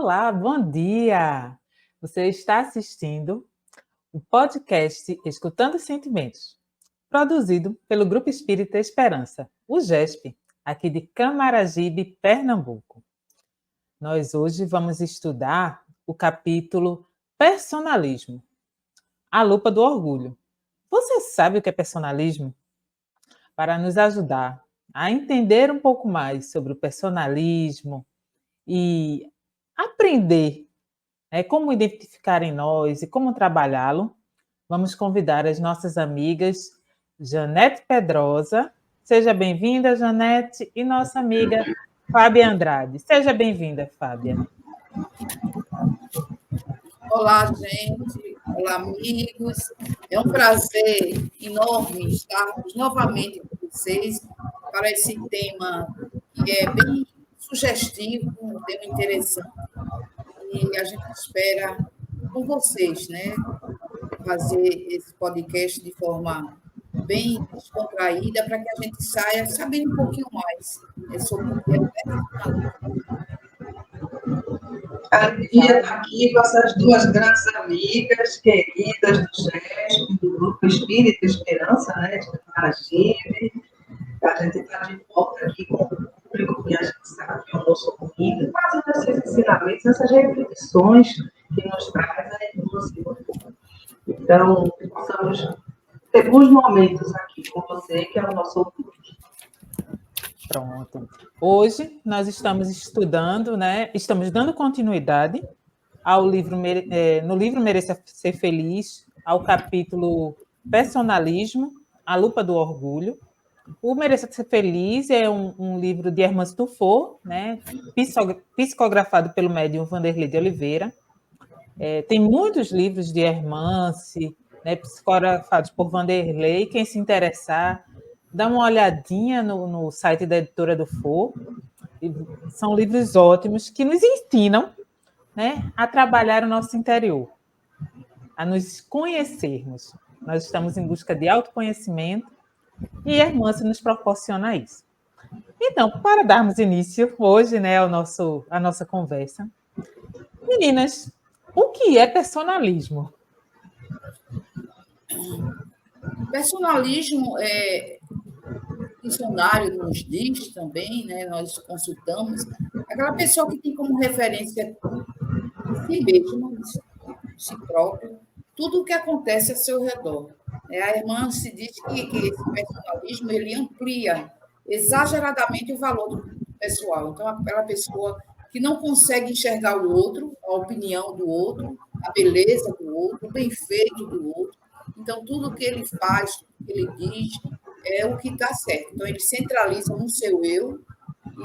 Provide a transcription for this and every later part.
Olá, bom dia! Você está assistindo o podcast Escutando Sentimentos, produzido pelo Grupo Espírita Esperança, o GESP, aqui de Camaragibe, Pernambuco. Nós hoje vamos estudar o capítulo Personalismo, a lupa do orgulho. Você sabe o que é personalismo? Para nos ajudar a entender um pouco mais sobre o personalismo e aprender como identificar em nós e como trabalhá-lo, vamos convidar as nossas amigas Janete Pedrosa. Seja bem-vinda, Janete, e nossa amiga Fábia Andrade. Seja bem-vinda, Fábia. Olá, gente. Olá, amigos. É um prazer enorme estarmos novamente com vocês para esse tema que é bem sugestivo, um tema interessante. E a gente espera com vocês, né, fazer esse podcast de forma bem descontraída para que a gente saia sabendo um pouquinho mais sobre o que é personalismo. Alegria estar aqui com essas duas grandes amigas, queridas do GESP, do Grupo Espírita Esperança, né, de Camaragibe. A gente está de volta aqui com o público que a gente sabe que é o nosso ouvido, fazendo esses ensinamentos, essas reflexões que nos traz a inclusão. Então, possamos ter bons momentos aqui com você, que é o nosso ouvinte. Pronto. Hoje nós estamos estudando, estamos dando continuidade ao livro, no livro Mereça Ser Feliz, ao capítulo Personalismo, a lupa do orgulho. O Mereça Ser Feliz é um livro de Hermance Tufo, psicografado pelo médium Vanderlei de Oliveira. Tem muitos livros de Hermance, psicografados por Vanderlei. Quem se interessar, dá uma olhadinha no site da editora do For. São livros ótimos que nos ensinam, a trabalhar o nosso interior, a nos conhecermos. Nós estamos em busca de autoconhecimento e Hermance nos proporciona isso. Então, para darmos início hoje, à nossa conversa, meninas, o que é personalismo? Personalismo o dicionário nos diz também, né, nós consultamos, aquela pessoa que tem como referência si mesma, si próprio, tudo o que acontece a seu redor. A irmã se diz que esse personalismo ele amplia exageradamente o valor do pessoal. Então, aquela pessoa que não consegue enxergar o outro, a opinião do outro, a beleza do outro, o bem feito do outro. Então, tudo que ele faz, tudo que ele diz, é o que está certo. Então, ele centraliza no seu eu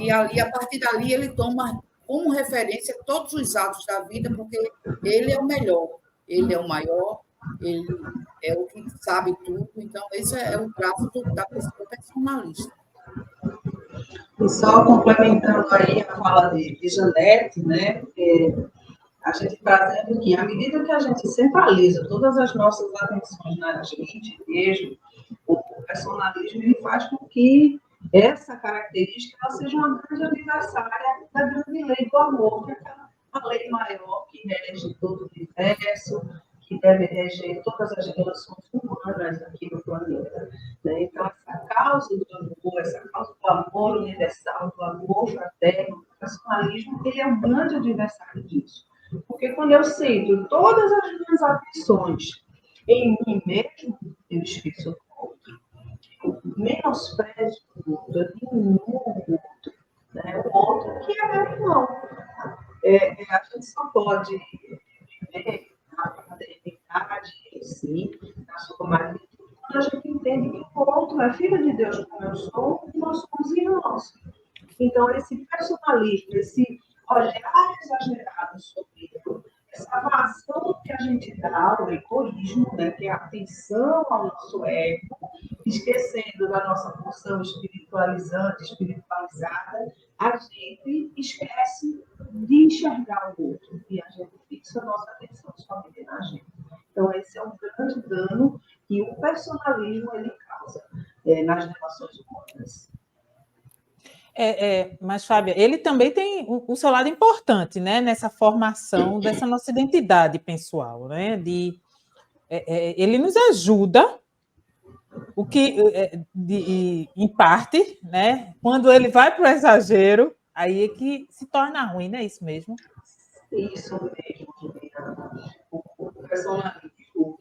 e ali, a partir dali ele toma como referência todos os atos da vida, porque ele é o melhor, ele é o maior, ele é o que sabe tudo. Então, esse é o traço da pessoa personalista. E só complementando aí a fala de Janete, né? A gente trazendo que, à medida que a gente centraliza todas as nossas atenções na gente mesmo, o personalismo ele faz com que essa característica ela seja uma grande adversária da grande lei do amor, que é a lei maior que rege todo o universo, que deve reger todas as relações humanas aqui no planeta. Né? Então, essa causa do amor, essa causa do amor universal, do amor fraterno, o personalismo, ele é um grande adversário disso. Porque quando eu sinto todas as minhas atenções em mim mesmo, eu esqueço do outro. Eu menosprezo o outro, eu diminuo o outro. Né? O outro que é meu irmão. A gente só pode viver a fraternidade em si, na sua magnitude, quando a gente entende que o outro é filho de Deus como eu sou, e nós somos irmãos. Então, esse personalismo, esse olhar exagerado sobre ele, essa vazão que a gente dá ao egoísmo, né, que é a atenção ao nosso ego, esquecendo da nossa função espiritualizante, espiritualizada, a gente esquece de enxergar o outro e a gente fixa a nossa atenção somente na gente. Então, esse é um grande dano que o personalismo ele causa nas relações humanas. Mas, Fábia, ele também tem o seu lado importante, né, nessa formação dessa nossa identidade pessoal, né? Ele nos ajuda, o que, em parte, né? Quando ele vai para o exagero, aí é que se torna ruim, não é isso mesmo? Isso mesmo, Juliana. O personalismo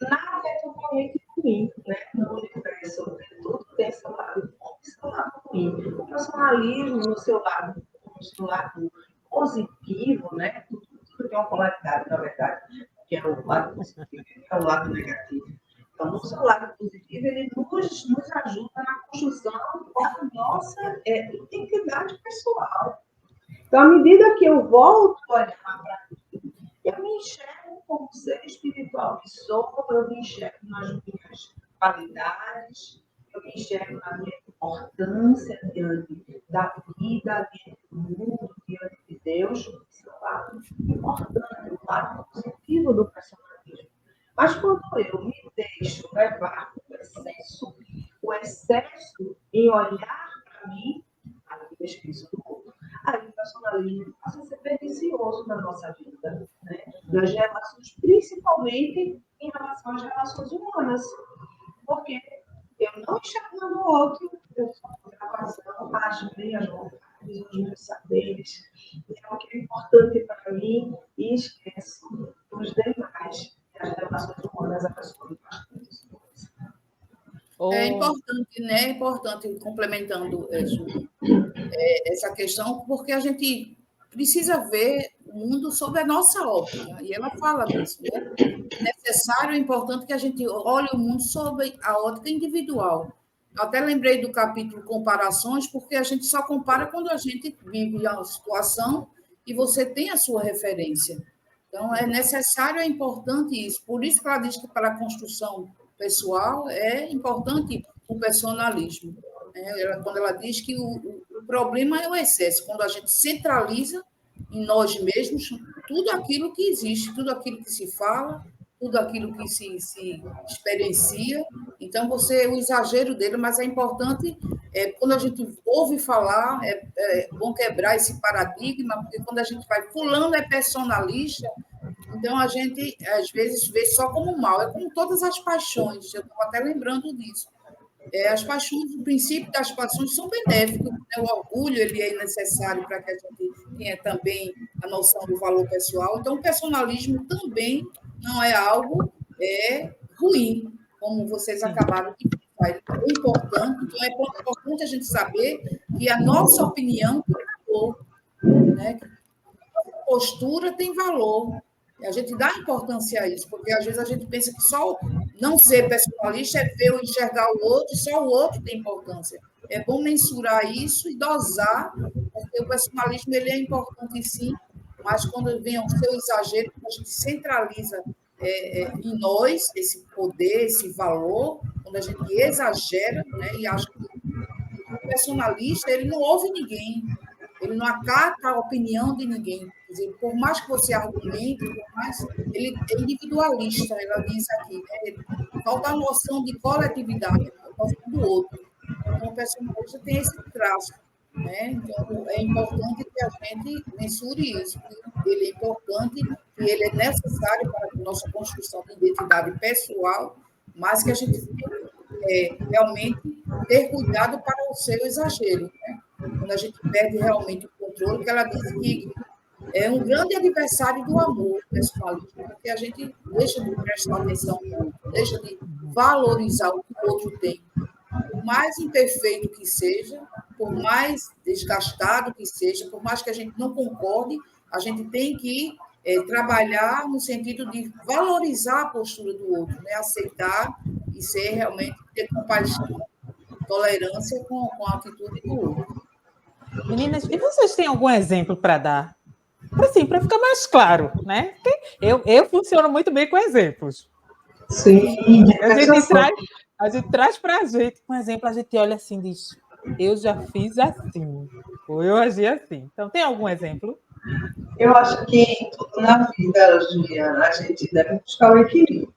nada é totalmente ruim, né? No universo, tudo tem seu lado bom e seu lado ruim. O personalismo, no seu lado positivo, né? Tudo tem uma polaridade, na verdade, que é o lado positivo e é o lado negativo. Então, no seu lado positivo, ele nos ajuda na construção da nossa identidade pessoal. Então, à medida que eu volto a olhar para mim, eu me enxergo como ser espiritual que sou, eu me enxergo nas minhas qualidades, eu me enxergo na minha importância diante da vida, diante do mundo, diante de Deus. Esse é o lado importante, o lado positivo do personalismo. Mas quando eu me deixo levar o excesso em olhar para mim, aí eu esqueço do outro. Aí o personalismo passa a ser pernicioso na nossa vida, né? Nas relações, principalmente em relação às relações humanas. Porque eu não enxergando o outro, eu só vou razão, as minhas vontades, os meus saberes, o que é importante para mim, e esqueço os demais. As relações humanas, a pessoa bastante coisa. É importante, né? É importante, complementando essa questão, porque a gente precisa ver o mundo sob a nossa óptica, e ela fala disso, né? É necessário, é importante que a gente olhe o mundo sob a ótica individual. Eu até lembrei do capítulo Comparações, porque a gente só compara quando a gente vive a situação e você tem a sua referência. Então, é necessário, é importante isso. Por isso que ela diz que para a construção pessoal é importante o personalismo. Quando ela diz que o problema é o excesso, quando a gente centraliza em nós mesmos tudo aquilo que existe, tudo aquilo que se fala, tudo aquilo que se experiencia. Então, o exagero dele, mas é importante, quando a gente ouve falar, é bom quebrar esse paradigma, porque quando a gente vai, fulano é personalista, então a gente, às vezes, vê só como mal. É como todas as paixões, eu estou até lembrando disso. As paixões, o princípio das paixões são benéficos, né? O orgulho ele é necessário para que a gente tenha também a noção do valor pessoal. Então, o personalismo também não é algo ruim, como vocês acabaram de falar. É importante, então é importante a gente saber que a nossa opinião tem valor, né? Que a nossa postura tem valor. A gente dá importância a isso, porque às vezes a gente pensa que só não ser personalista é ver ou enxergar o outro, e só o outro tem importância. É bom mensurar isso e dosar, porque o personalismo ele é importante sim, mas quando vem o seu exagero, a gente centraliza em nós esse poder, esse valor, quando a gente exagera, né, e acha que o personalista ele não ouve ninguém, ele não acata a opinião de ninguém. Quer dizer, por mais que você argumente, ele é individualista, ela diz aqui, né? Falta a noção de coletividade, a noção do outro. Então, o personalista tem esse traço, né? Então, é importante que a gente mensure isso, que ele é importante, que ele é necessário para a nossa construção de identidade pessoal, mas que a gente tem que realmente ter cuidado para o seu exagero, né? Quando a gente perde realmente o controle, que ela diz que é um grande adversário do amor, o personalismo, porque a gente deixa de prestar atenção no outro, deixa de valorizar o que o outro tem. Por mais imperfeito que seja, por mais desgastado que seja, por mais que a gente não concorde, a gente tem que trabalhar no sentido de valorizar a postura do outro, né? Aceitar e ser realmente, ter compaixão, tolerância com a atitude do outro. Meninas, e vocês têm algum exemplo para dar? Assim, para ficar mais claro, né? Eu funciono muito bem com exemplos. Sim. A gente traz para a gente, um exemplo, a gente olha assim e diz, eu já fiz assim, ou eu agi assim. Então, tem algum exemplo? Eu acho que tudo na vida, Juliana, a gente deve buscar o equilíbrio,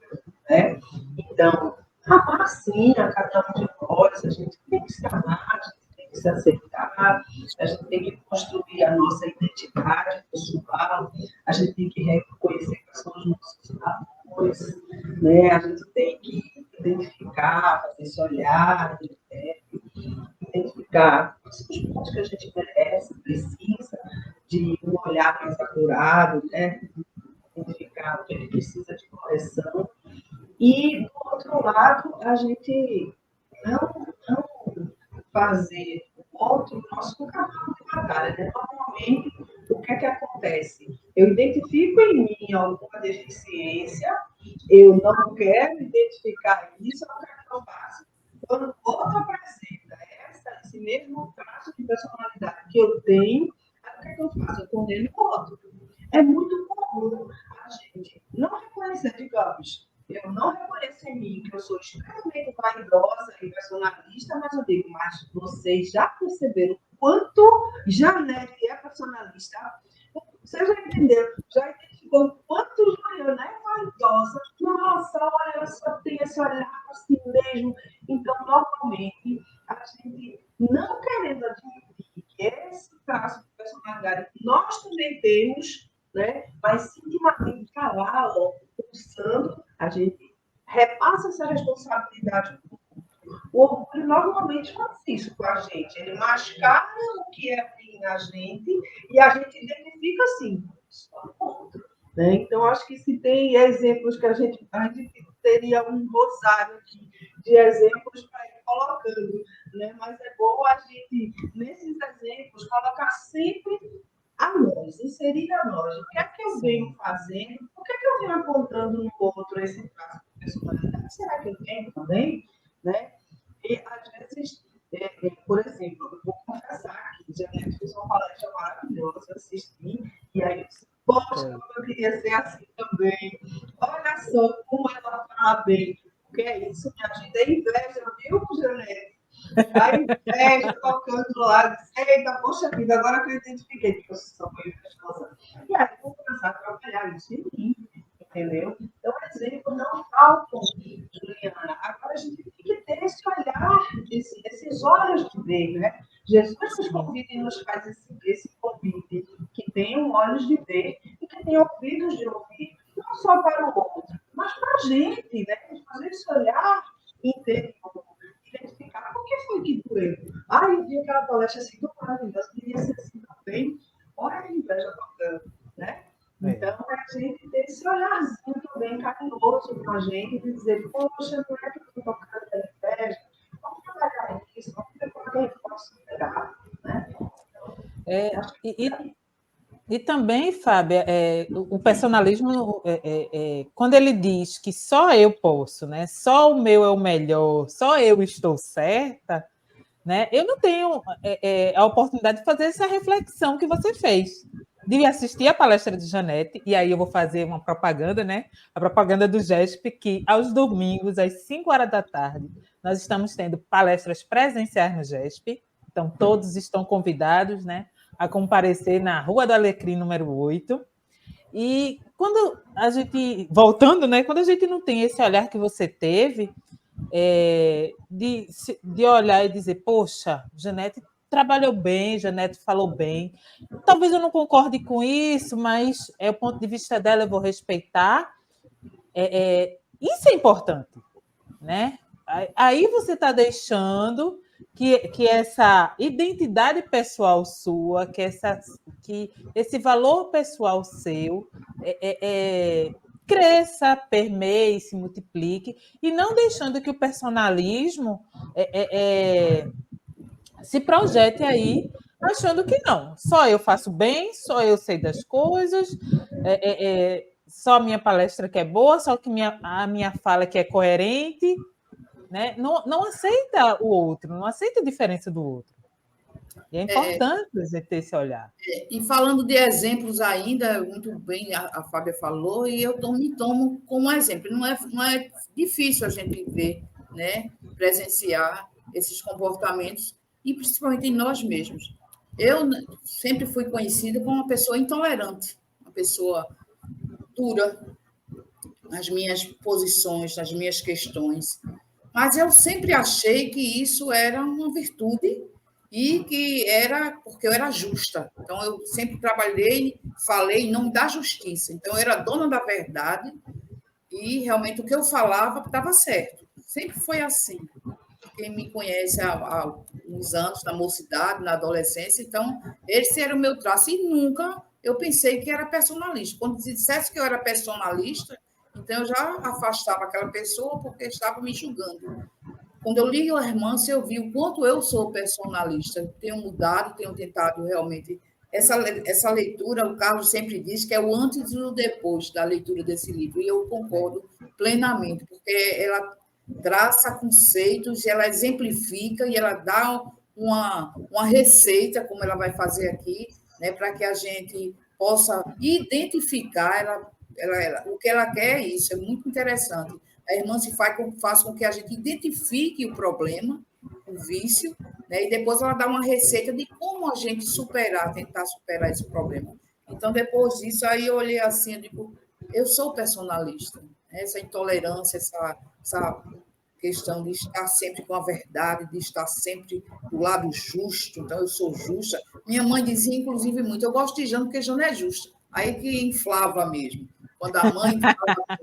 né? Então, amar sim a cada um de nós, a gente tem que se amar, a gente tem que se aceitar, respeitar, a gente tem que construir a nossa identidade pessoal, a gente tem que reconhecer quais são os nossos valores, né? A gente tem que identificar, fazer esse olhar, né? Identificar os pontos que a gente merece, precisa de um olhar mais apurado, né? Identificar o que ele precisa de correção. E, do outro lado, a gente não fazer o outro nosso cavalo de batalha. Né? Normalmente, o que é que acontece? Eu identifico em mim alguma deficiência, eu não quero identificar isso, o que é que eu faço? Quando o outro apresenta esse mesmo traço de personalidade que eu tenho, o que é que eu faço? Eu condeno o outro. É muito comum a gente não reconhecer, digamos, eu não reconheço em mim que eu sou extremamente vaidosa e personalista, mas eu digo, mas vocês já perceberam quanto Janete é personalista? Vocês já entenderam? Já identificou quanto Juliana é vaidosa? Nossa, olha, ela só tem esse olhar assim mesmo. Então, normalmente, a gente não querendo admitir que esse traço de personalidade nós também temos, né? Mas intimamente calado, pulsando, a gente repassa essa responsabilidade. O orgulho normalmente faz isso com a gente. Ele mascara o que é ruim na gente e a gente identifica assim, só o outro. Né? Então, acho que se tem exemplos que a gente teria um rosário aqui de exemplos para ir colocando. Né? Mas é bom a gente, nesses exemplos, colocar sempre a nós, inserir a nós. O que é que eu venho fazendo? O que é que eu venho apontando no outro esse traço de personalidade? Será que eu tenho também? Né? E, às vezes, por exemplo, eu vou confessar que Janete fez uma palestra maravilhosa, eu assisti, e aí eu disse, poxa, eu queria ser assim também. Olha só como ela fala bem. O que é isso? Minha vida é inveja, viu, Janete? Aí, tocando lá, disse, eita, poxa vida, agora que eu identifiquei que eu sou meio invejosa. E aí, eu vou começar a trabalhar isso em mim, entendeu? Então, exemplo, não faltam, Juliana. Agora, a gente tem que ter esse olhar, esses olhos de ver, né? Jesus nos convida e nos faz esse convite, que tenham olhos de ver e que tenham ouvidos de ouvir, não só para o outro, mas para a gente, né? Fazer esse olhar interior, identificar por que foi que doeu. Ah, eu vi aquela palestra assim, tão maravilhosa, queria ser assim também. Olha a inveja tocando, né? Então, é a gente ter esse olharzinho também carinhoso com a gente e dizer, poxa, não é que eu estou tocando a inveja, vamos trabalhar isso, vamos ver como é que eu posso superar, né? E também, Fábia, o personalismo, quando ele diz que só eu posso, né? Só o meu é o melhor, só eu estou certa, né? Eu não tenho a oportunidade de fazer essa reflexão que você fez, de assistir a palestra de Janete, e aí eu vou fazer uma propaganda, né? A propaganda do GESP, que aos domingos, às 5 horas da tarde, nós estamos tendo palestras presenciais no GESP, então todos estão convidados, né, a comparecer na Rua do Alecrim, número 8. E quando a gente, voltando, né, quando a gente não tem esse olhar que você teve, de olhar e dizer, poxa, Janete trabalhou bem, Janete falou bem, talvez eu não concorde com isso, mas é o ponto de vista dela, eu vou respeitar. Isso é importante, né? Aí você está deixando que essa identidade pessoal sua, que esse valor pessoal seu cresça, permeie, se multiplique, e não deixando que o personalismo se projete aí, achando que não, só eu faço bem, só eu sei das coisas, só a minha palestra que é boa, só que a minha fala que é coerente, né? Não aceita o outro, não aceita a diferença do outro. E é importante a gente ter esse olhar. E falando de exemplos ainda, muito bem a Fábia falou, e eu me tomo como exemplo. Não é difícil a gente ver, né, presenciar esses comportamentos, e principalmente em nós mesmos. Eu sempre fui conhecida como uma pessoa intolerante, uma pessoa dura nas minhas posições, nas minhas questões. Mas eu sempre achei que isso era uma virtude e que era porque eu era justa. Então, eu sempre trabalhei, falei em nome da justiça. Então, eu era dona da verdade e realmente o que eu falava estava certo. Sempre foi assim. Quem me conhece há uns anos, na mocidade, na adolescência, então, esse era o meu traço. E nunca eu pensei que era personalista. Quando dissesse que eu era personalista, então eu já afastava aquela pessoa porque estava me julgando. Quando eu li o Hermance, eu vi o quanto eu sou personalista. Eu tenho mudado, tenho tentado realmente. Essa leitura, o Carlos sempre diz que é o antes e o depois da leitura desse livro, e eu concordo plenamente, porque ela traça conceitos, ela exemplifica e ela dá uma receita, como ela vai fazer aqui, né, para que a gente possa identificar o que ela quer, isso é muito interessante. A irmã se faz com que a gente identifique o problema, o vício, né? E depois ela dá uma receita de como a gente tentar superar esse problema. Então, depois disso, aí eu olhei assim, eu digo, eu sou personalista. Essa intolerância, essa questão de estar sempre com a verdade, de estar sempre do lado justo. Então, eu sou justa. Minha mãe dizia, inclusive, muito, eu gosto de Jana porque Jana é justa. Aí que inflava mesmo. Quando a mãe falava,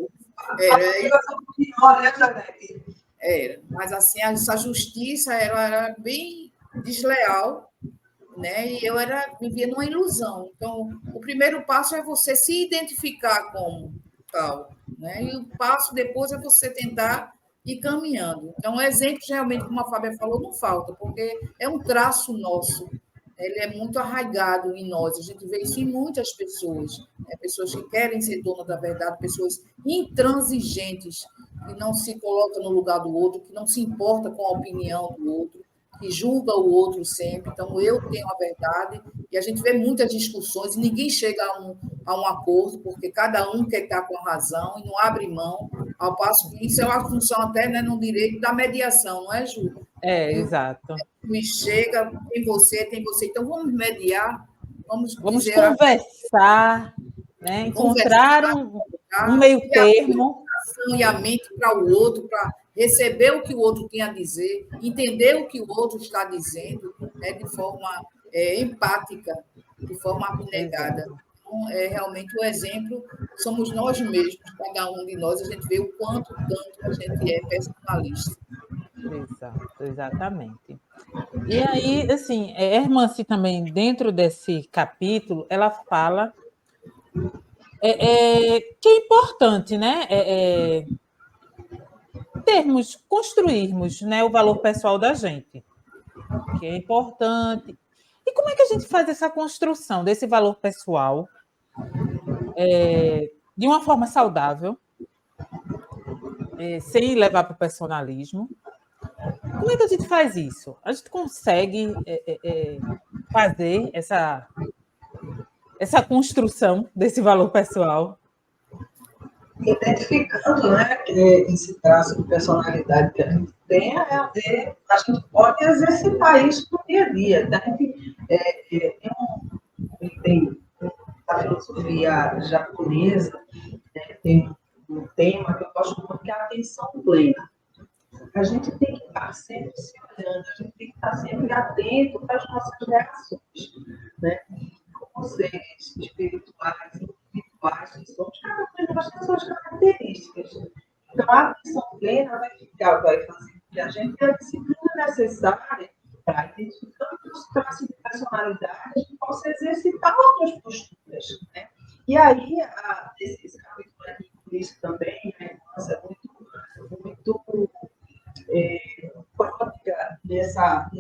mas assim, essa justiça era bem desleal, né? E eu vivia numa ilusão. Então, o primeiro passo é você se identificar como tal, né? E o passo depois é você tentar ir caminhando. Então, exemplos realmente, como a Fábia falou, não falta, porque é um traço nosso. Ele é muito arraigado em nós. A gente vê isso em muitas pessoas, né? Pessoas que querem ser donas da verdade, pessoas intransigentes, que não se colocam no lugar do outro, que não se importa com a opinião do outro, que julga o outro sempre. Então, eu tenho a verdade, e a gente vê muitas discussões, e ninguém chega a um acordo, porque cada um quer estar com a razão e não abre mão, ao passo que isso é uma função até, né, no direito da mediação, não é, Ju? Exato. Me chega, tem você, então vamos mediar, vamos dizer, conversar, né? Encontrar um meio termo. E a mente para o outro, para receber o que o outro tem a dizer, entender o que o outro está dizendo, né, de forma empática, de forma abnegada. Então, realmente o exemplo somos nós mesmos, cada um de nós, a gente vê o quanto tanto a gente é personalista. Exato, exatamente. E aí, assim, Hermance também, dentro desse capítulo, ela fala que é importante, né? Construirmos, né, o valor pessoal da gente, que é importante. E como é que a gente faz essa construção desse valor pessoal de uma forma saudável, sem levar para o personalismo? Como é que a gente faz isso? A gente consegue fazer essa construção desse valor pessoal? Identificando, né, esse traço de personalidade que a gente tem, a gente pode exercitar isso no dia a dia. Tá? Tem a filosofia japonesa, tem um tema que eu gosto muito, que é a atenção plena. A gente tem que estar sempre se olhando, a gente tem que estar sempre atento às nossas reações, né? Como seres espirituais, individuais, que somos, cada coisa nós temos suas características. Então, a atenção plena vai fazer com que a gente tenha a disciplina necessária para identificar os traços de personalidade que possa exercitar outras posturas, né? E aí, esse capítulo aqui, por isso também, né, é muito própria nessa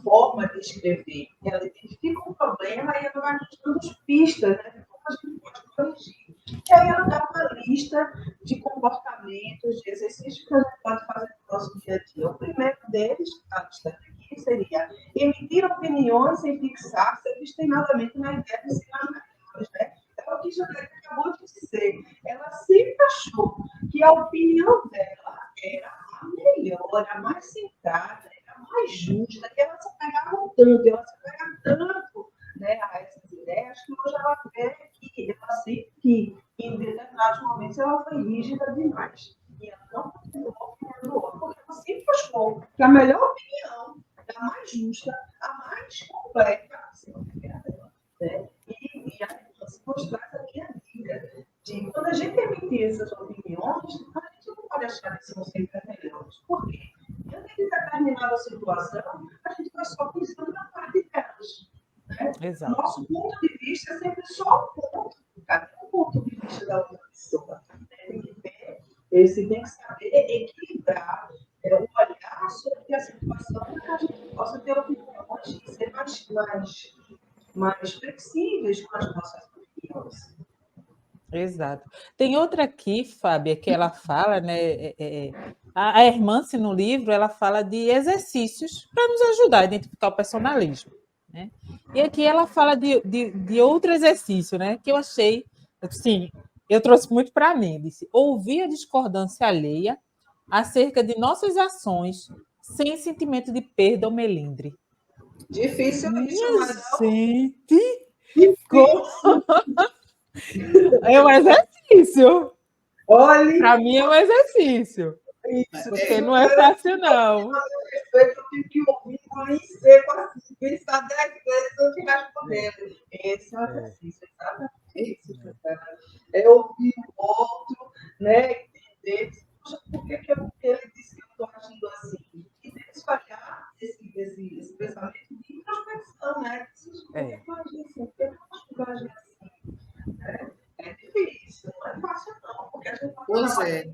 forma de escrever. Ela identifica um problema e ela vai nos dando pistas, né? Como a gente pode corrigir. E aí ela dá uma lista de comportamentos, de exercícios que a gente pode fazer no nosso dia a dia. O primeiro deles, que está listando aqui, seria emitir opiniões sem fixar-se obstinadamente na ideia de si melhores, né? É o que a Janete acabou de dizer. Ela sempre achou que a opinião dela era a melhor, a mais centrada, a mais justa, que ela se apegava tanto, né, a essas ideias, que hoje ela vê que ela sente que, em determinados momentos, ela foi rígida demais. E ela não continuou opinando do outro, porque ela sempre achou que a melhor opinião da a mais justa, a mais completa, né? E a gente mostrar aqui a dica de quando a gente emitir essas opiniões, a gente não pode achar que são sempre melhores. Por quê? Diante de determinada situação, a gente vai só pensando na parte delas. Né? Exato. Nosso ponto de vista é sempre só um ponto, cada um ponto de vista da outra pessoa. Tem que tem que saber equilibrar o olhar sobre a situação para que a gente possa ter opiniões e ser mais flexíveis com as nossas opiniões. Exato. Tem outra aqui, Fábia, que ela fala, né? A Hermance, no livro, ela fala de exercícios para nos ajudar a identificar o personalismo. Né? E aqui ela fala de outro exercício, né? Que eu achei, assim, eu trouxe muito para mim. Disse, ouvir a discordância alheia acerca de nossas ações sem sentimento de perda ou melindre. Difícil isso, Minha mas gente! É um exercício. Olha, para mim é um exercício. Isso, porque não é fácil, não. Eu tive que ouvir em seco assim, pensar 10 vezes antes de respondendo. Esse é um exercício, exatamente isso. É ouvir o outro, né? Entender, por que ele disse que eu estou agindo assim? E desfalhar esse pensamento de introspecção, né? Por que eu agi assim? Por que eu agi assim? É difícil, não é fácil, não, porque a gente Pois é.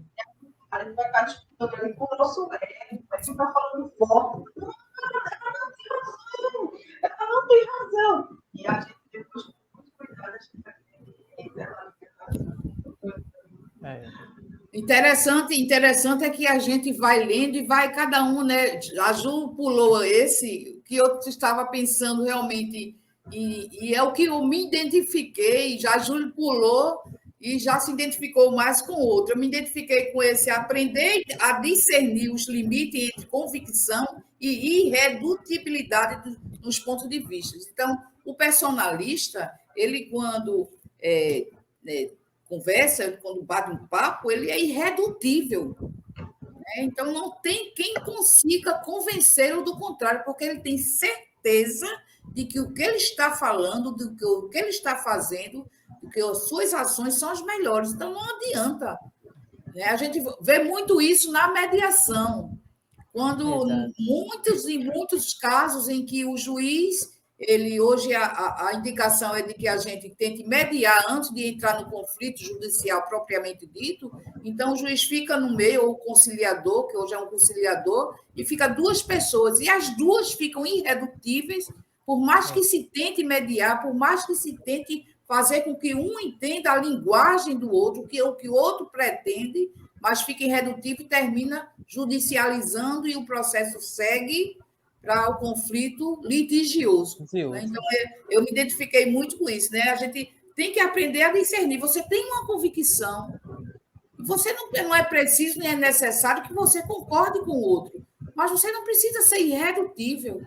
A gente vai estar disputando ali com o nosso ego, vai ficar falando forte. Não, ela não tem razão. E a gente depois, com muito cuidado, a gente vai entender ela tem razão. Interessante é que a gente vai lendo e vai cada um, né? A Ju pulou esse, que eu estava pensando realmente, e é o que eu me identifiquei, já a Ju pulou e já se identificou mais com o outro. Eu me identifiquei com esse aprender a discernir os limites entre convicção e irredutibilidade nos pontos de vista. Então, o personalista, ele quando conversa, quando bate um papo, ele é irredutível. Né? Então, não tem quem consiga convencê-lo do contrário, porque ele tem certeza de que o que ele está falando, do que o que ele está fazendo, do que as suas ações são as melhores. Então, não adianta. Né? A gente vê muito isso na mediação, quando muitos casos em que o juiz, ele hoje a indicação é de que a gente tente mediar antes de entrar no conflito judicial propriamente dito, então o juiz fica no meio, ou o conciliador, que hoje é um conciliador, e fica duas pessoas, e as duas ficam irredutíveis, por mais que se tente mediar, por mais que se tente fazer com que um entenda a linguagem do outro, o que o outro pretende, mas fica irredutível e termina judicializando e o processo segue para o conflito litigioso. Né? Então, eu me identifiquei muito com isso. Né? A gente tem que aprender a discernir. Você tem uma convicção, você não é preciso nem é necessário que você concorde com o outro, mas você não precisa ser irredutível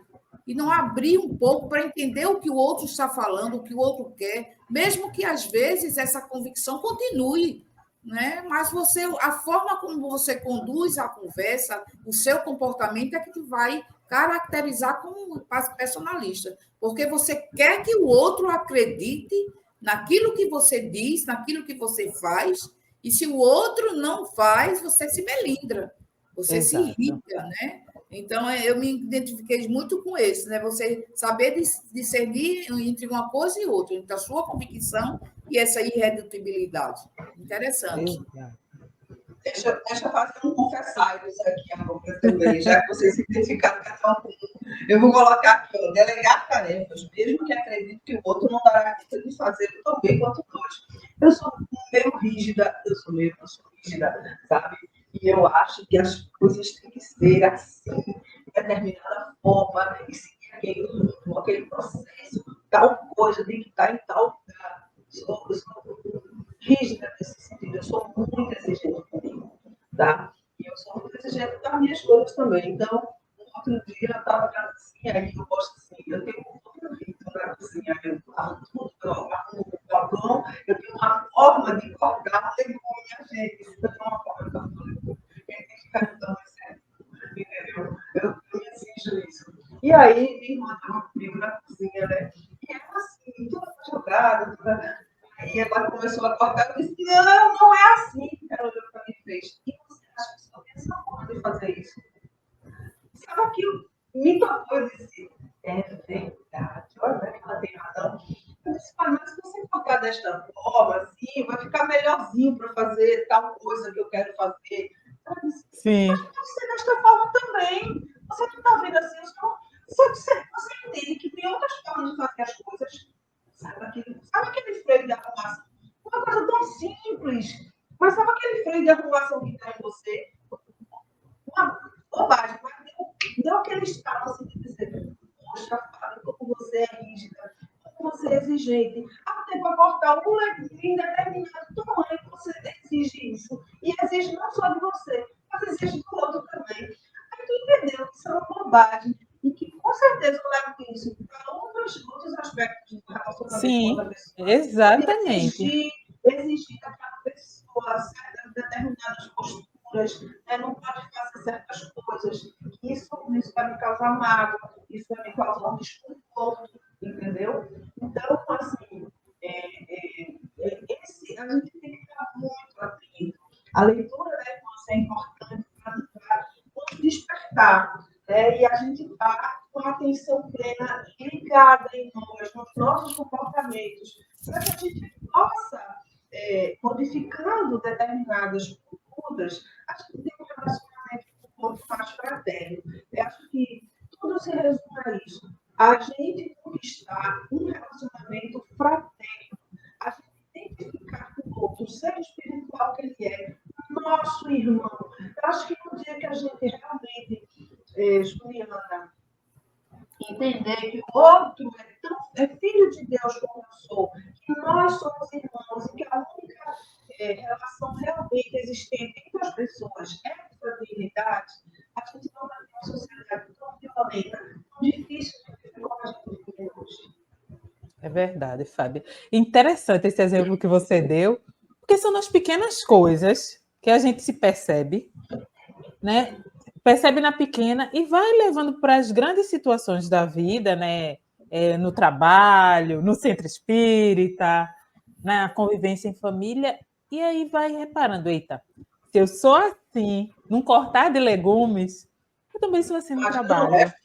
e não abrir um pouco para entender o que o outro está falando, o que o outro quer, mesmo que às vezes essa convicção continue. Né? Mas a forma como você conduz a conversa, o seu comportamento é que te vai caracterizar como personalista, porque você quer que o outro acredite naquilo que você diz, naquilo que você faz, e se o outro não faz, você se melindra, você se irrita, né? Então, eu me identifiquei muito com esse, né? Você saber discernir entre uma coisa e outra, entre a sua convicção e essa irredutibilidade. Interessante. Deixa eu fazer um confessários aqui agora também, já que vocês se identificaram cada um com um. Eu vou colocar aqui, ó, delegar tarefas, mesmo que acredite que o outro não dará conta de fazer tão bem quanto nós. Eu sou meio rígida, sabe? E eu acho que as coisas têm que ser assim, de determinada forma, e seguir aquele processo, tal coisa tem que estar em tal lugar. Eu sou rígida nesse sentido, eu sou muito exigente comigo, tá? E eu sou muito exigente das minhas coisas também. Então, outro dia eu estava na cozinha, aí eu gosto assim, eu tenho outro ritmo na cozinha, eu arrumo tudo, eu arrumo o balcão, eu tenho uma forma de cortar legume, gente, isso é uma forma de cortar legume. Quem tem que ficar então, entendeu? Eu me exijo isso. E aí, minha irmã estava comigo na cozinha, né? E ela assim, toda jogada, toda... Aí ela começou a cortar, eu disse, não, não é assim. Ela olhou para mim e fez, e você acha que só tem essa forma de fazer isso? Sabe aquilo? Me tocou, eu disse, é verdade, olha que ela tem razão. Eu disse, mas se você tocar desta forma, assim, vai ficar melhorzinho para fazer tal coisa que eu quero fazer. Ela disse, Sim, mas pode ser desta forma também. Você não está vendo assim, você entende que tem outras formas de fazer as coisas. Sabe aquele freio de arrumação? Uma coisa tão simples. Mas sabe aquele freio de arrumação que tem em você? Uma bobagem, mas deu aquele estalo assim de dizer, poxa, Fábio, como você é rígida, como você é exigente. Até para cortar um legume em determinado tamanho, você exige isso. E exige não só de você, mas exige do outro também. Aí tu entendeu que isso é uma bobagem e que com certeza eu levo isso para outros aspectos do relacionamento com outra sim, pessoa. exatamente. Exigir daquela pessoa certas determinadas posturas, né? Não pode fazer certas coisas. Isso vai me causar mágoa, isso vai me causar um desconforto, entendeu? Então, assim, a gente tem que estar muito atento. A leitura da infância é importante para nos despertar, né? E a gente está com a atenção plena ligada em nós, nos nossos comportamentos, para que a gente possa, modificando determinadas condutas, a gente tem um relacionamento um pouco mais fraterno. Eu acho que tudo se resume a isso. A gente conquistar um relacionamento fraterno, a gente identificar com o outro, o ser espiritual que ele é, nosso irmão. Eu acho que no dia que a gente realmente, Juliana, entender que o outro é filho de Deus como eu sou, que nós somos irmãos e que a única relação realmente existente entre as pessoas é a fraternidade, a gente não vai ter uma sociedade tão violenta, tão difícil de viver como a gente vive hoje. É verdade, Fábio. Interessante esse exemplo que você deu, porque são nas pequenas coisas que a gente se percebe, né? Percebe na pequena e vai levando para as grandes situações da vida, né? No trabalho, no centro espírita, na convivência em família, e aí vai reparando, eita, se eu sou assim, num cortar de legumes, eu também sou assim no Imagina o trabalho. resto.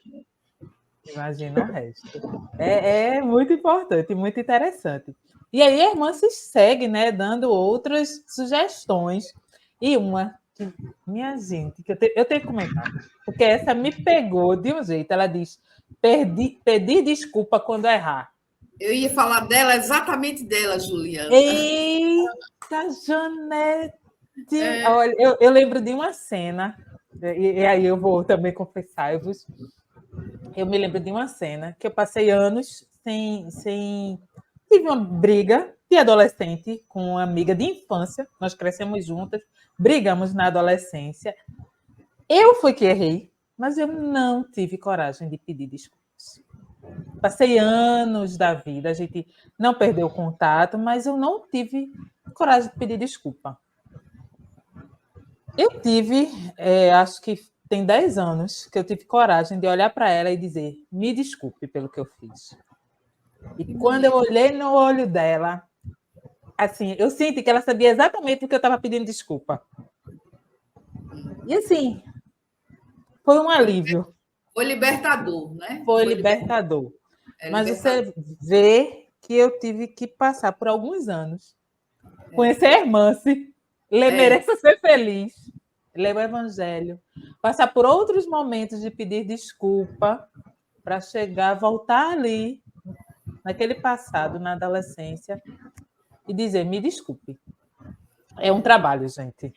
Imagina o resto. É muito importante, muito interessante. E aí a irmã se segue, né, dando outras sugestões. E uma, que, minha gente, que eu tenho que comentar, porque essa me pegou de um jeito. Ela diz: pedir desculpa quando errar. Eu ia falar dela, exatamente dela, Juliana. Eita, Janete! Olha, eu lembro de uma cena, e aí eu vou também confessar-vos. Eu me lembro de uma cena que eu passei anos sem. Tive uma briga de adolescente com uma amiga de infância, nós crescemos juntas, brigamos na adolescência. Eu fui que errei, mas eu não tive coragem de pedir desculpas. Passei anos da vida, a gente não perdeu o contato, mas eu não tive coragem de pedir desculpa. Eu tive, acho que tem 10 anos, que eu tive coragem de olhar para ela e dizer: me desculpe pelo que eu fiz. E quando eu olhei no olho dela, assim, eu senti que ela sabia exatamente o que eu estava pedindo desculpa. E assim, foi um alívio, Foi libertador, né? foi libertador. Mas libertador. você vê que eu tive que passar por alguns anos, conhecer a irmã, se mereça ser feliz, ler o evangelho, passar por outros momentos de pedir desculpa para chegar, voltar ali, naquele passado, na adolescência, e dizer: me desculpe. É um trabalho, gente.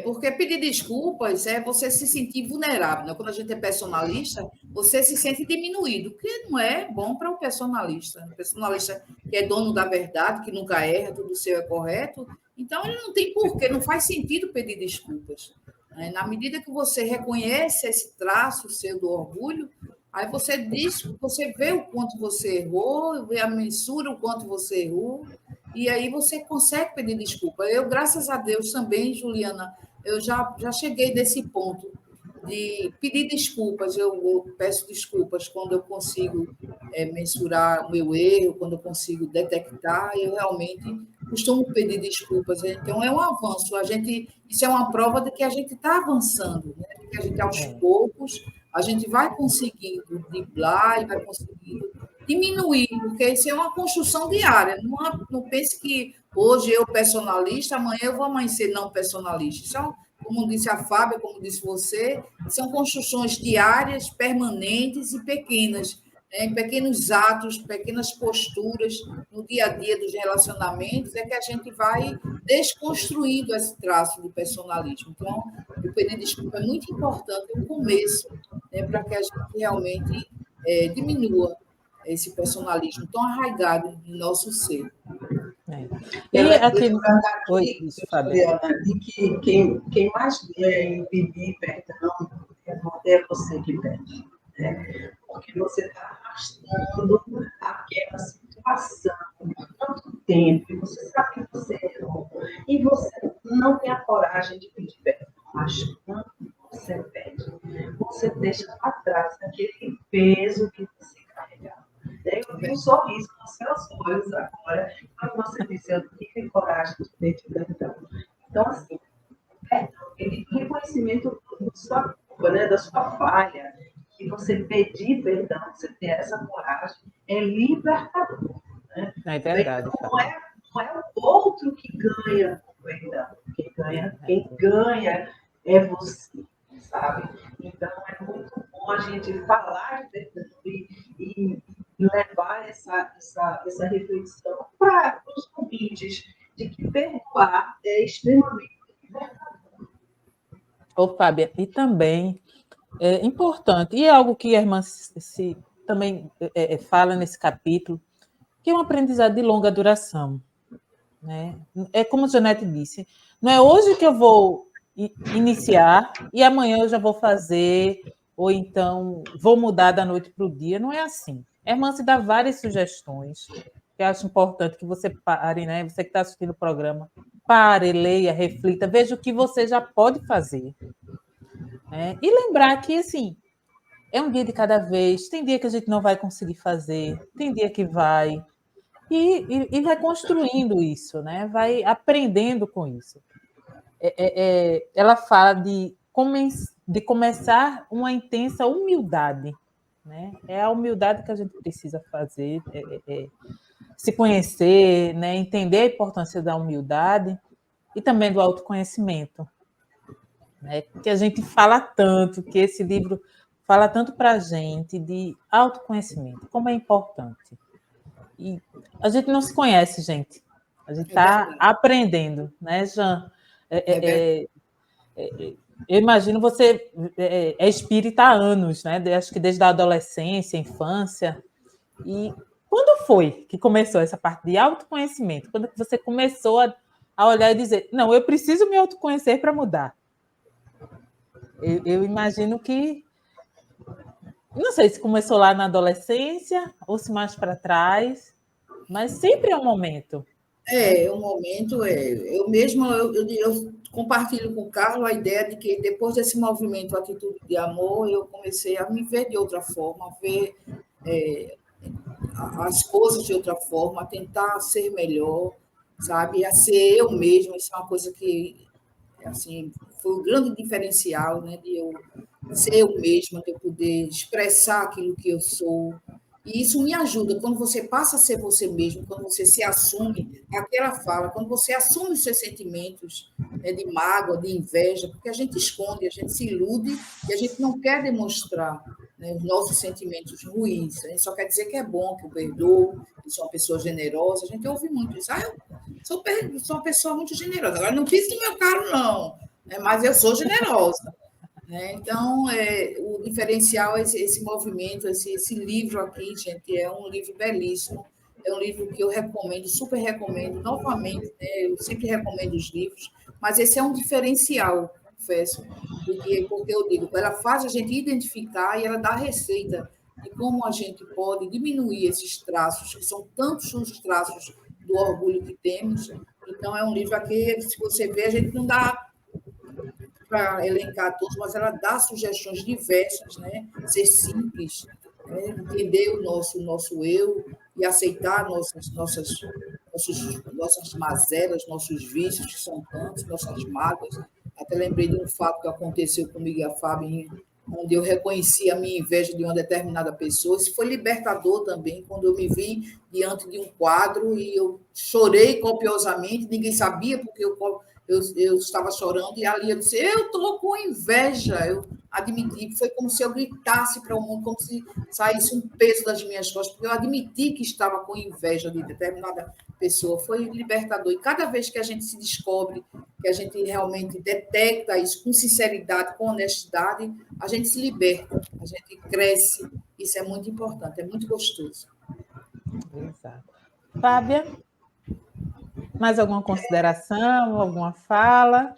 Porque pedir desculpas é você se sentir vulnerável. Né? Quando a gente é personalista, você se sente diminuído, que não é bom para o personalista. O personalista que é dono da verdade, que nunca erra, tudo seu é correto, então ele não tem porquê, não faz sentido pedir desculpas. Né? Na medida que você reconhece esse traço seu do orgulho, aí você diz, você vê o quanto você errou, vê a mensura o quanto você errou, e aí você consegue pedir desculpa. Eu, graças a Deus, também, Juliana, eu já cheguei nesse ponto. de pedir desculpas. Eu peço desculpas quando eu consigo mensurar o meu erro, quando eu consigo detectar, eu realmente costumo pedir desculpas. Então, é um avanço. Isso é uma prova de que a gente está avançando, né? De que a gente, aos poucos, a gente vai conseguindo driblar e vai conseguindo diminuir, porque isso é uma construção diária. Não pense que hoje eu personalista, amanhã eu vou amanhecer não personalista. Isso é como disse a Fábia, como disse você, são construções diárias, permanentes e pequenas, né? Pequenos atos, pequenas posturas no dia a dia dos relacionamentos é que a gente vai desconstruindo esse traço de personalismo. Então, o pedir desculpa é muito importante, é um começo, né, para que a gente realmente diminua esse personalismo tão arraigado no nosso ser. E aqui... Oi, isso, Fabiana, de que quem mais pedir perdão é você que pede, né? Porque você está arrastando aquela situação por tanto tempo, e você sabe que você errou, e você não tem a coragem de pedir perdão, mas quando você pede, você deixa para trás aquele peso que você carregava. Eu vi um sorriso nos seus olhos agora, quando você disse, eu tive coragem de pedir perdão. Então, assim, reconhecimento da sua culpa, né, da sua falha, que você pedir perdão, você ter essa coragem, é libertador. Né? É verdade. Não é o outro que ganha o perdão, quem ganha é você, sabe? Então, é muito bom a gente falar de perdão e levar essa reflexão para os ouvintes de que perdoar é extremamente libertador. Ô, Fábia, e também é importante, e é algo que a irmã também fala nesse capítulo, que é um aprendizado de longa duração. Né? É como a Janete disse, não é hoje que eu vou iniciar e amanhã eu já vou fazer, ou então vou mudar da noite para o dia, não é assim. A irmã se dá várias sugestões, que eu acho importante que você pare, né? Você que está assistindo o programa, pare, leia, reflita, veja o que você já pode fazer. Né? E lembrar que, assim, é um dia de cada vez, tem dia que a gente não vai conseguir fazer, tem dia que vai, e vai construindo isso, né? Vai aprendendo com isso. Ela fala de começar uma intensa humildade. Né? É a humildade que a gente precisa fazer, se conhecer, né? Entender a importância da humildade e também do autoconhecimento. Né? Que a gente fala tanto, que esse livro fala tanto para a gente de autoconhecimento, como é importante. E a gente não se conhece, gente. A gente está aprendendo, né, Jean? Eu imagino você é espírita há anos, né? Acho que desde a adolescência, infância. E quando foi que começou essa parte de autoconhecimento? Quando você começou a olhar e dizer, não, eu preciso me autoconhecer para mudar? Eu imagino que... Não sei se começou lá na adolescência ou se mais para trás, mas sempre é um momento. Um momento. Eu mesma eu compartilho com o Carlos a ideia de que depois desse movimento Atitude de Amor, eu comecei a me ver de outra forma, a ver as coisas de outra forma, a tentar ser melhor, sabe? A ser eu mesma. Isso é uma coisa que, assim, foi um grande diferencial, né? De eu ser eu mesma, de eu poder expressar aquilo que eu sou. E isso me ajuda. Quando você passa a ser você mesmo, quando você se assume, aquela fala, quando você assume os seus sentimentos, né, de mágoa, de inveja, porque a gente esconde, a gente se ilude e a gente não quer demonstrar, né, os nossos sentimentos ruins. A gente só quer dizer que é bom, que eu perdoo, que sou uma pessoa generosa. A gente ouve muito isso. Eu sou uma pessoa muito generosa. Agora, não disse que meu caro, não, né, mas eu sou generosa. Então, o diferencial é esse movimento, esse livro aqui, gente, é um livro belíssimo, é um livro que eu recomendo, super recomendo, novamente, né, eu sempre recomendo os livros, mas esse é um diferencial, confesso, porque eu digo, ela faz a gente identificar e ela dá a receita de como a gente pode diminuir esses traços, que são tantos os traços do orgulho que temos. Então, é um livro aqui, se você ver, a gente não dá para elencar todos, mas ela dá sugestões diversas, né? Ser simples, né? Entender o nosso eu e aceitar nossas mazelas, nossos vícios, que são tantos, nossas mágoas. Até lembrei de um fato que aconteceu comigo e a Fábio, onde eu reconheci a minha inveja de uma determinada pessoa. Isso foi libertador também, quando eu me vi diante de um quadro e eu chorei copiosamente, ninguém sabia porque eu estava chorando, e ali eu disse, eu estou com inveja, eu admiti, foi como se eu gritasse para o mundo, como se saísse um peso das minhas costas, porque eu admiti que estava com inveja de determinada pessoa, foi libertador, e cada vez que a gente se descobre, que a gente realmente detecta isso com sinceridade, com honestidade, a gente se liberta, a gente cresce, isso é muito importante, é muito gostoso. Exato. Fábia, mais alguma consideração, alguma fala?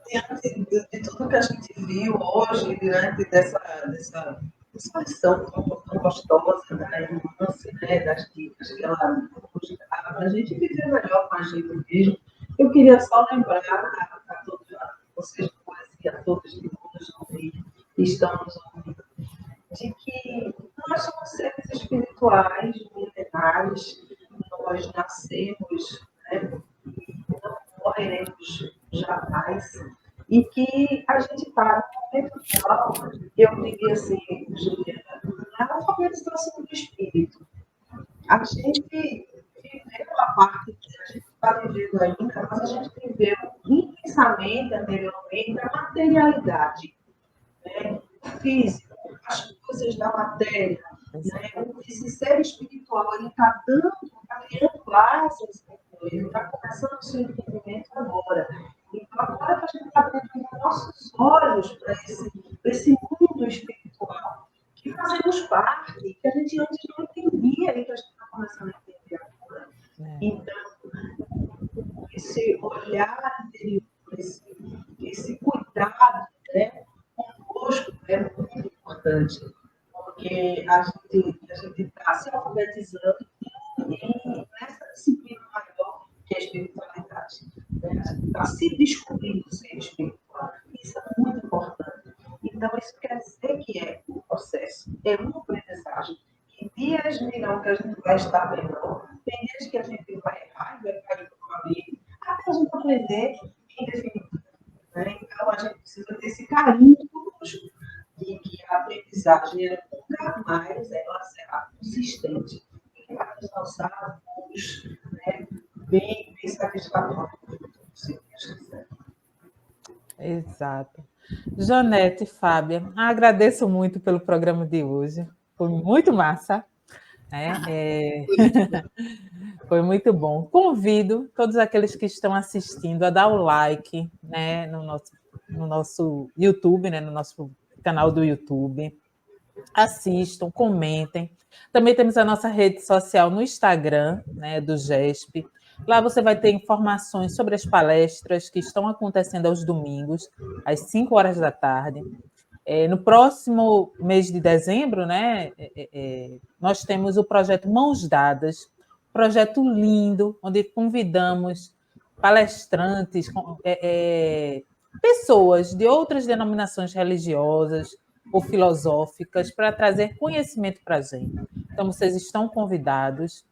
Diante de tudo que a gente viu hoje, diante dessa lição tão gostosa da irmãncia, né, das dicas que ela nos dá, para a gente viver melhor com a gente mesmo, eu queria só lembrar a todos vocês duas e a todos que nos ouvem, que estão nos ouvindo, de que nós somos seres espirituais, milenares, nós nascemos, né, não morreremos jamais, e que a gente está no momento atual, eu diria assim, Juliana, na alfabetização do espírito. A gente viveu a parte que a gente está vivendo ainda, mas a gente viveu intensamente anteriormente a materialidade, né? O físico, as coisas da matéria, né? Esse ser espiritual, ele está criando laços, ele está começando o seu entendimento agora. Então, agora que a gente está abrindo nossos olhos para esse mundo espiritual, que fazemos parte, que a gente antes não entendia e que a gente está começando a entender agora. Então, esse olhar interior, esse cuidado, né, conosco é muito importante, porque a gente está se alfabetizando nessa disciplina maior que é a espiritualidade. Né? A gente está se descobrindo ser espiritual. Isso é muito importante. Então, isso quer dizer que é um processo, é uma aprendizagem. Que dias virão que a gente vai estar melhor, tem dias que a gente vai errar e vai cair no caminho, até a gente aprender em definitivo. Né? Então, a gente precisa ter esse carinho conosco, de que a aprendizagem nunca mais ela será consistente e vai nos lançar rumos, né, bem satisfatórios, se Deus quiser. Exato. Janete e Fábia, agradeço muito pelo programa de hoje. Foi muito massa. Né? Foi muito bom. Convido todos aqueles que estão assistindo a dar o like, né, no nosso YouTube, né, no nosso canal do YouTube. Assistam, comentem. Também temos a nossa rede social no Instagram, né, do GESP. Lá você vai ter informações sobre as palestras que estão acontecendo aos domingos, às 5 horas da tarde. No próximo mês de dezembro, né, nós temos o projeto Mãos Dadas, projeto lindo, onde convidamos palestrantes, pessoas de outras denominações religiosas ou filosóficas para trazer conhecimento para a gente. Então, vocês estão convidados.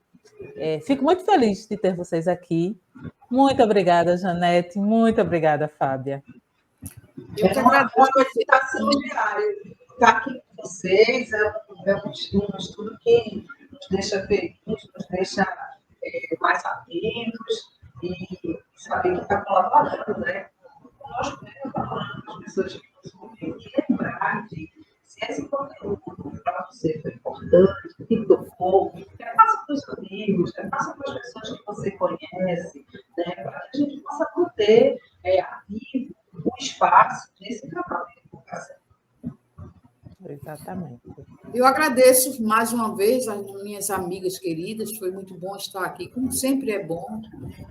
Fico muito feliz de ter vocês aqui. Muito obrigada, Janete. Muito obrigada, Fábia. Eu que agradeço. Uma meditação diária. Estar aqui com vocês é um estudo que nos deixa felizes, nos deixa mais atentos e saber que está colaborando, né? Conosco mesmo, colaborando com as pessoas que nos ouvem. E lembrar de se esse conteúdo para você foi importante, que tocou, passa para os amigos, passa para as pessoas que você conhece, né? Para que a gente possa manter ativo o espaço desse canal de divulgação. Exatamente. Eu agradeço mais uma vez às minhas amigas queridas, foi muito bom estar aqui, como sempre é bom,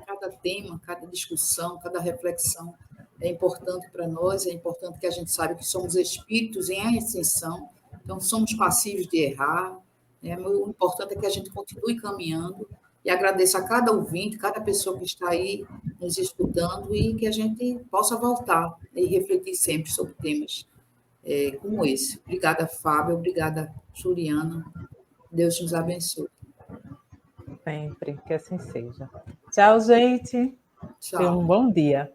cada tema, cada discussão, cada reflexão é importante para nós, é importante que a gente saiba que somos espíritos em ascensão, então somos passíveis de errar, né? O importante é que a gente continue caminhando, E agradeço a cada ouvinte, cada pessoa que está aí nos escutando e que a gente possa voltar e refletir sempre sobre temas como esse. Obrigada, Fábio. Obrigada, Juliana. Deus nos abençoe. Sempre, que assim seja. Tchau, gente. Tenha Tchau. um bom dia.